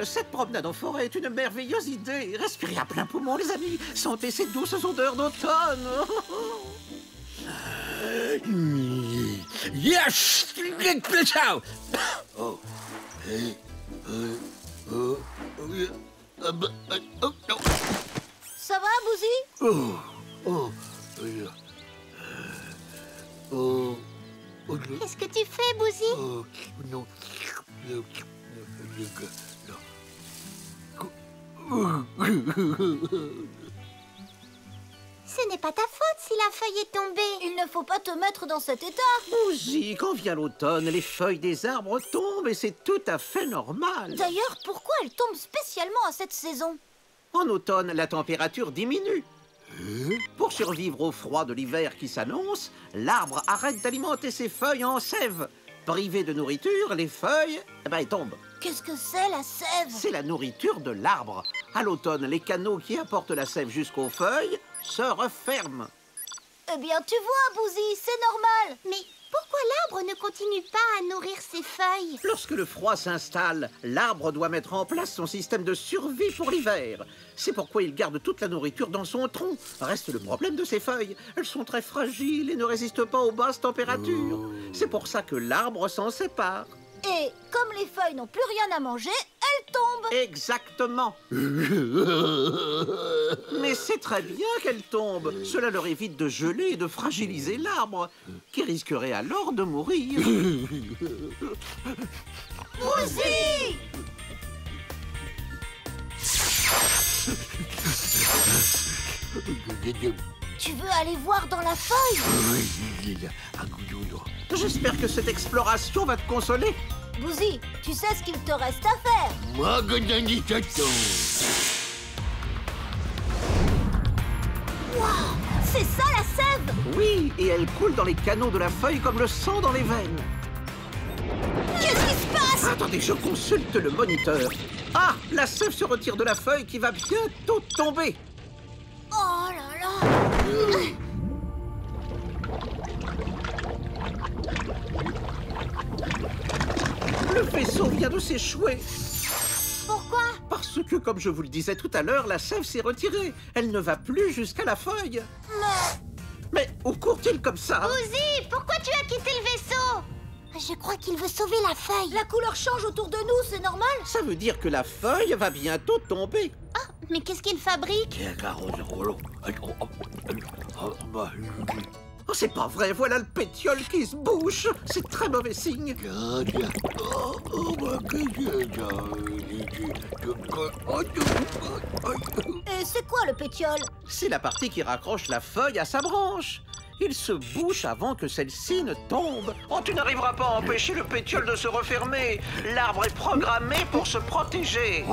Cette promenade en forêt est une merveilleuse idée. Respirez à plein poumon, les amis. Sentez ces douces odeurs d'automne. Yes! Ciao! Oh. Ça va, Bouzy? Qu'est-ce que tu fais, Bouzy? Non. Ce n'est pas ta faute si la feuille est tombée. Il ne faut pas te mettre dans cet état. Bouzy, quand vient l'automne, les feuilles des arbres tombent et c'est tout à fait normal. D'ailleurs, pourquoi elles tombent spécialement à cette saison? En automne, la température diminue. Pour survivre au froid de l'hiver qui s'annonce, l'arbre arrête d'alimenter ses feuilles en sève. Privé de nourriture, les feuilles, elles tombent. Qu'est-ce que c'est, la sève? C'est la nourriture de l'arbre. À l'automne, les canaux qui apportent la sève jusqu'aux feuilles se referment. Eh bien, tu vois, Bouzy, c'est normal. Mais pourquoi l'arbre ne continue pas à nourrir ses feuilles? Lorsque le froid s'installe, l'arbre doit mettre en place son système de survie pour l'hiver. C'est pourquoi il garde toute la nourriture dans son tronc. Reste le problème de ses feuilles. Elles sont très fragiles et ne résistent pas aux basses températures. C'est pour ça que l'arbre s'en sépare. Et comme les feuilles n'ont plus rien à manger, elles tombent. Exactement. Mais c'est très bien qu'elles tombent. Cela leur évite de geler et de fragiliser l'arbre, qui risquerait alors de mourir. Bouzy! Tu veux aller voir dans la feuille? J'espère que cette exploration va te consoler. Bouzy, tu sais ce qu'il te reste à faire. Waouh, c'est ça la sève? Oui, et elle coule dans les canaux de la feuille comme le sang dans les veines. Qu'est-ce qui se passe? Attendez, je consulte le moniteur. Ah, la sève se retire de la feuille qui va bientôt tomber. Oh là là! Le vaisseau vient de s'échouer. Pourquoi? Parce que, comme je vous le disais tout à l'heure, la sève s'est retirée. Elle ne va plus jusqu'à la feuille. Mais où court-il comme ça? Bouzy, pourquoi tu as quitté le vaisseau? Je crois qu'il veut sauver la feuille. La couleur change autour de nous, c'est normal? Ça veut dire que la feuille va bientôt tomber. Ah, mais qu'est-ce qu'il fabrique? Oh, c'est pas vrai, voilà le pétiole qui se bouche. C'est très mauvais signe. Et c'est quoi le pétiole? C'est la partie qui raccroche la feuille à sa branche. Il se bouche avant que celle-ci ne tombe. Oh, tu n'arriveras pas à empêcher le pétiole de se refermer. L'arbre est programmé pour se protéger.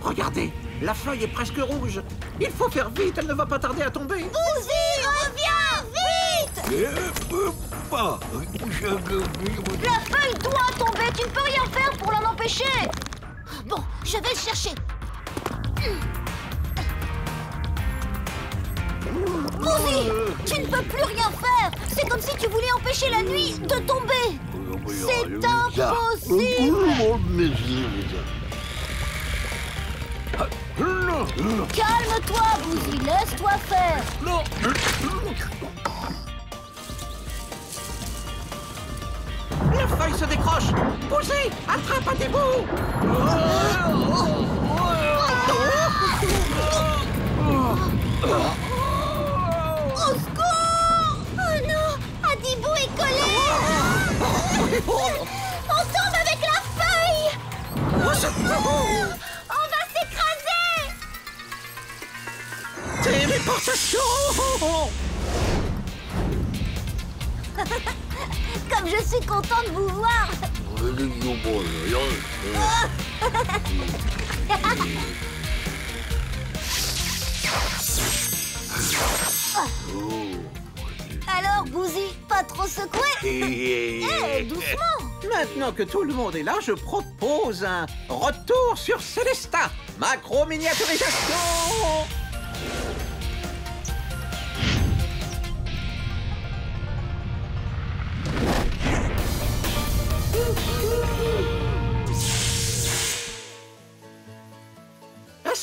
Regardez, la feuille est presque rouge. Il faut faire vite, elle ne va pas tarder à tomber. Bouzy, reviens! Vite! La feuille doit tomber, tu ne peux rien faire pour l'en empêcher! Bon, je vais le chercher. Bouzy, tu ne peux plus rien faire. C'est comme si tu voulais empêcher la nuit de tomber. C'est impossible. Calme-toi, Bouzy, laisse-toi faire. La feuille se décroche. Poussez, attrape à tes bouts. Au secours! Oh non, Adibou est collé. On tombe avec la feuille. On va s'écraser. Téléportation. Comme je suis content de vous voir! Alors, Bouzy, pas trop secoué? Doucement! Maintenant que tout le monde est là, je propose un retour sur Célesta. Macro-miniaturisation.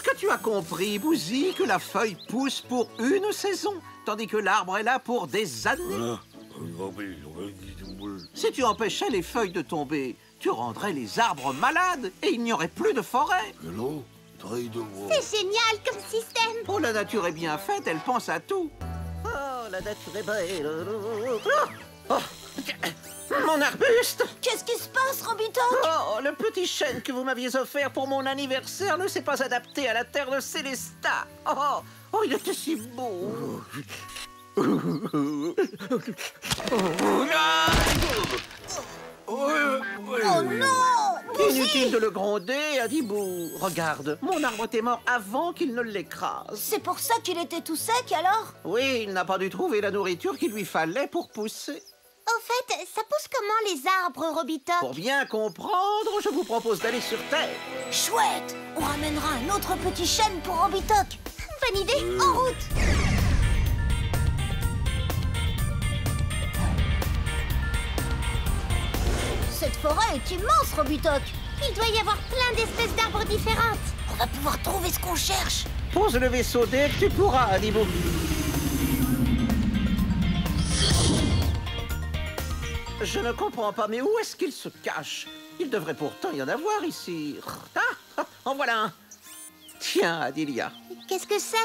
Est-ce que tu as compris, Bouzy, que la feuille pousse pour une saison, tandis que l'arbre est là pour des années? Si tu empêchais les feuilles de tomber, tu rendrais les arbres malades et il n'y aurait plus de forêt. C'est génial comme système. Oh, la nature est bien faite, elle pense à tout. Oh, la nature est belle. Oh, mon arbuste. Qu'est-ce qui se passe, Robitok? Oh, le petit chêne que vous m'aviez offert pour mon anniversaire ne s'est pas adapté à la terre de Célestat. Oh, il était si beau. Oh non! Inutile de le gronder, Adibou. Regarde, mon arbre était mort avant qu'il ne l'écrase. C'est pour ça qu'il était tout sec, alors? Oui, il n'a pas dû trouver la nourriture qu'il lui fallait pour pousser. Au fait, ça pousse comment les arbres, Robitok? Pour bien comprendre, je vous propose d'aller sur Terre. Chouette! On ramènera un autre petit chêne pour Robitok. Bonne idée, en route. Cette forêt est immense, Robitok. Il doit y avoir plein d'espèces d'arbres différentes. On va pouvoir trouver ce qu'on cherche. Pose le vaisseau dès que tu pourras, Adibou. Je ne comprends pas, mais où est-ce qu'il se cache? Il devrait pourtant y en avoir ici. En voilà un. Tiens, Adilia. Qu'est-ce que c'est?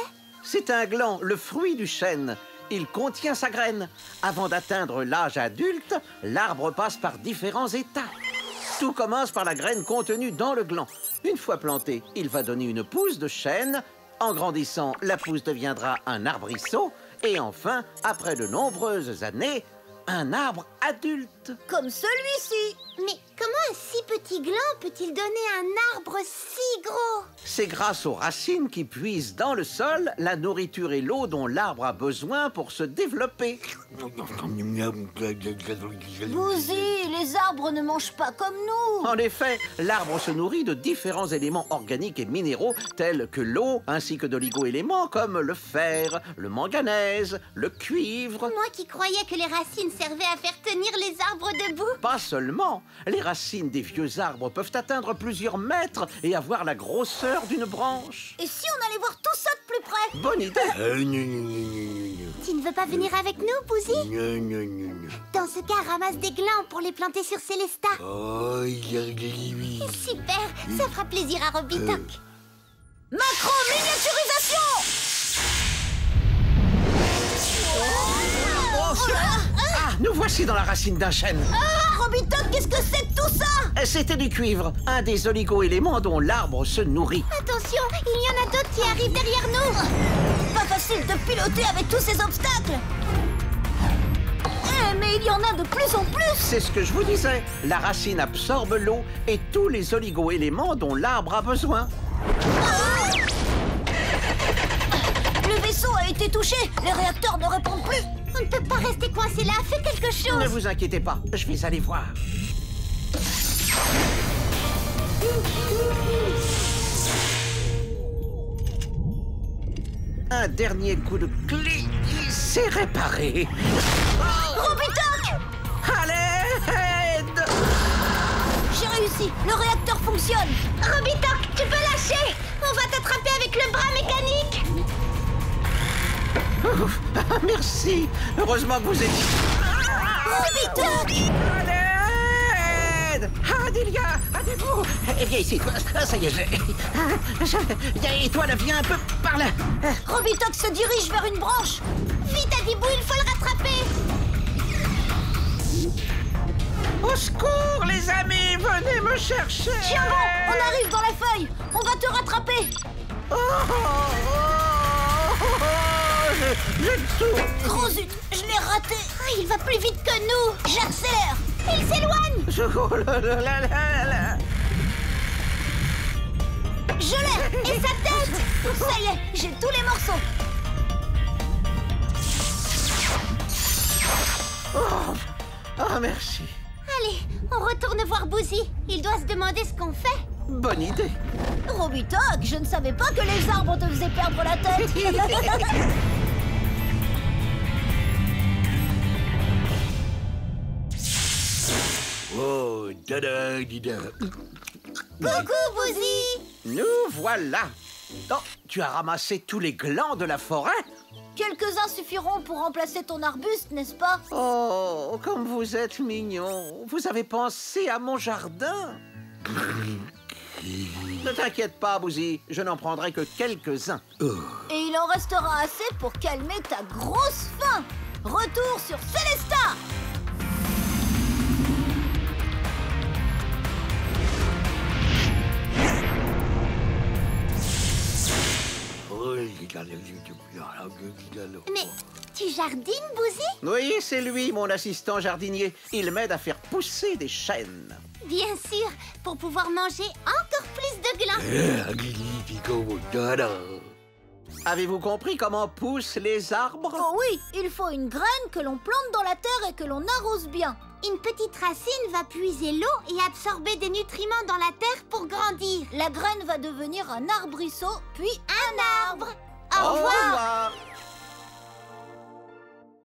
C'est un gland, le fruit du chêne. Il contient sa graine. Avant d'atteindre l'âge adulte, l'arbre passe par différents états. Tout commence par la graine contenue dans le gland. Une fois planté, il va donner une pousse de chêne. En grandissant, la pousse deviendra un arbrisseau. Et enfin, après de nombreuses années, un arbre adulte. Comme celui-ci. Mais comment un si petit gland peut-il donner un arbre si gros? C'est grâce aux racines qui puisent dans le sol la nourriture et l'eau dont l'arbre a besoin pour se développer. Bouzy, les arbres ne mangent pas comme nous. En effet, l'arbre se nourrit de différents éléments organiques et minéraux tels que l'eau ainsi que d'oligo-éléments comme le fer, le manganèse, le cuivre. Moi qui croyais que les racines servaient à faire tenir les arbres debout. Pas seulement, les racines des vieux arbres peuvent atteindre plusieurs mètres et avoir la grosseur d'une branche. Et si on allait voir tout ça de plus près? Bonne idée. Tu ne veux pas venir avec nous, Bouzy? Dans ce cas, ramasse des glands pour les planter sur Célestat. Super, ça fera plaisir à Robitok. Macro-miniaturisation! Nous voici dans la racine d'un chêne. Ah, Robitok, qu'est-ce que c'est que tout ça? C'était du cuivre, un des oligo-éléments dont l'arbre se nourrit. Attention, il y en a d'autres qui arrivent derrière nous. Pas facile de piloter avec tous ces obstacles. Mais il y en a de plus en plus. C'est ce que je vous disais. La racine absorbe l'eau et tous les oligo-éléments dont l'arbre a besoin. Le vaisseau a été touché. Les réacteurs ne répondent plus. On ne peut pas rester coincé là, fais quelque chose. Ne vous inquiétez pas, je vais aller voir. Un dernier coup de clé, c'est réparé. Robitok! Allez, aide! J'ai réussi, le réacteur fonctionne. Robitok, tu peux lâcher. On va t'attraper avec le bras mécanique. Ouf, merci. Heureusement que vous êtes... Robitok! À l'aide! Adilia, Adibou! Viens ici, toi. Ça y est, et toi, là, viens un peu par là. Robitok se dirige vers une branche. Vite, Adibou, il faut le rattraper. Au secours, les amis, venez me chercher. Tiens bon, on arrive dans la feuille. On va te rattraper. Je souffre. Gros zut, je l'ai raté. Il va plus vite que nous. J'accélère. Il s'éloigne. Oh là là là là là. Je l'ai. Et sa tête. Ça y est, j'ai tous les morceaux. Oh, merci. Allez, on retourne voir Bouzy. Il doit se demander ce qu'on fait. Bonne idée. Robitok, je ne savais pas que les arbres te faisaient perdre la tête. Oh, dada, dida. Coucou, Bouzy. Nous voilà. Oh, tu as ramassé tous les glands de la forêt? Quelques-uns suffiront pour remplacer ton arbuste, n'est-ce pas? Oh, comme vous êtes mignon. Vous avez pensé à mon jardin. Ne t'inquiète pas, Bouzy. Je n'en prendrai que quelques-uns. Et il en restera assez pour calmer ta grosse faim. Retour sur Célestat. Mais tu jardines, Bouzy? Oui, c'est lui, mon assistant jardinier. Il m'aide à faire pousser des chênes. Bien sûr, pour pouvoir manger encore plus de glands. Avez-vous compris comment poussent les arbres? Oh oui, il faut une graine que l'on plante dans la terre et que l'on arrose bien. Une petite racine va puiser l'eau et absorber des nutriments dans la terre pour grandir. La graine va devenir un arbrisseau, puis Un arbre. Au revoir.